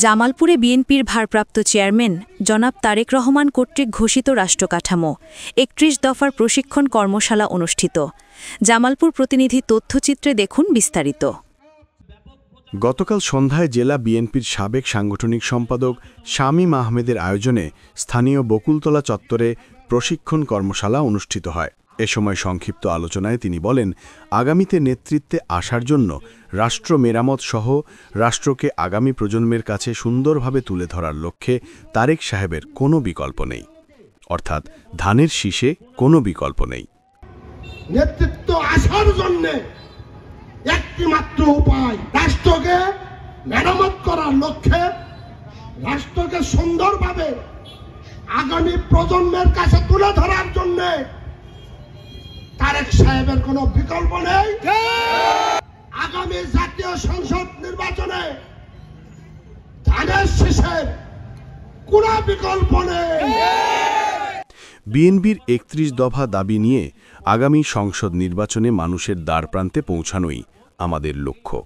জামালপুরে বিএনপির ভারপ্রাপ্ত চেয়ারম্যান জনাব তারেক রহমান কর্তৃক ঘোষিত রাষ্ট্রকাঠামো ৩১ দফার প্রশিক্ষণ কর্মশালা অনুষ্ঠিত। জামালপুর প্রতিনিধি তথ্যচিত্রে দেখুন বিস্তারিত। গতকাল সন্ধ্যায় জেলা বিএনপির সাবেক সাংগঠনিক সম্পাদক শামীম আহমেদের আয়োজনে স্থানীয় বকুলতলা চত্বরে প্রশিক্ষণ কর্মশালা অনুষ্ঠিত হয়। এ সময় সংক্ষিপ্ত আলোচনায় তিনি বলেন, আগামীতে নেতৃত্বে আসার জন্য রাষ্ট্র মেরামত সহ রাষ্ট্রকে আগামী প্রজন্মের কাছে সুন্দরভাবে তুলে ধরার লক্ষ্যে তারেক সাহেবের কোনো বিকল্প নেই, অর্থাৎ ধানের শীষে কোনো বিকল্প নেই। নেতৃত্ব আসার জন্য একটি মাত্র উপায়, রাষ্ট্রকে মেরামত করার লক্ষ্যে রাষ্ট্রকে সুন্দরভাবে আগামী প্রজন্মের কাছে তুলে ধরার জন্য তারেক সাহেবের কোনো বিকল্প নেই। আগামী জাতীয় সংসদ নির্বাচনে ধানের শীষের কোনো বিকল্প নেই। বিএনপির ৩১ দফা দাবি নিয়ে আগামী সংসদ নির্বাচনে মানুষের দ্বারপ্রান্তে পৌঁছানোই আমাদের লক্ষ্য।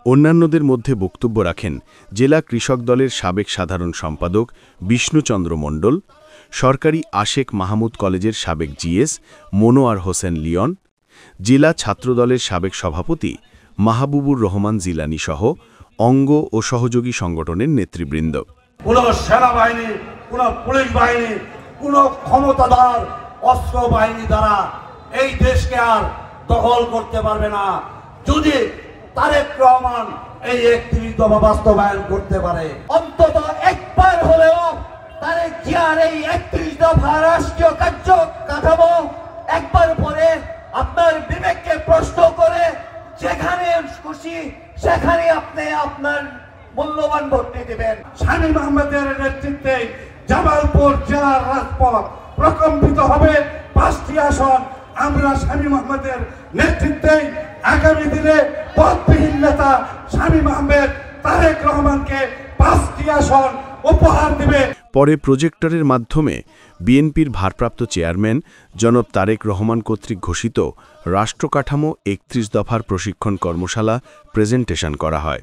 অন্যান্যদের মধ্যে বক্তব্য রাখেন জেলা কৃষক দলের সাবেক সাধারণ সম্পাদক বিষ্ণুচন্দ্র মণ্ডল, সরকারি আশেক মাহমুদ কলেজের সাবেক জিএস মনোয়ার হোসেন লিয়ন, জেলা ছাত্রদলের সাবেক সভাপতি মাহবুবুর রহমান জিলানী সহ অঙ্গ ও সহযোগী সংগঠনের নেতৃবৃন্দ। কোন সেনাবাহিনী, কোন পুলিশ বাহিনী, কোন ক্ষমতাধর অস্ত্র বাহিনী দ্বারা এই দেশকে আর দখল করতে পারবে না, যদি তারেক রহমান এই ৩১ দফা বাস্তবায়ন করতে পারে। অন্তত একবার হলেও তারেক জিয়ার এই ৩১ দফা রাষ্ট্রীয় কার্য কাঠামো একবার পরে আপনার বিবেককে প্রশ্ন করে যেখানে খুশি সেখানে আপনি আপনার মূল্যবান ভোটটি দেবেন। শামীম আহমেদের নেতৃত্বে জামালপুর জেলার রাজপথ প্রকম্পিত হবে। ৫টি আসন আমরা শামীম আহমেদের নেতৃত্বে আগামী দিনে পদবিহীন নেতা শামীম আহমেদ তারেক রহমানকে ৫টি আসন উপহার দেবে। পরে প্রজেক্টরের মাধ্যমে বিএনপির ভারপ্রাপ্ত চেয়ারম্যান জনাব তারেক রহমান কর্তৃক ঘোষিত রাষ্ট্রকাঠামো ৩১ দফার প্রশিক্ষণ কর্মশালা প্রেজেন্টেশন করা হয়।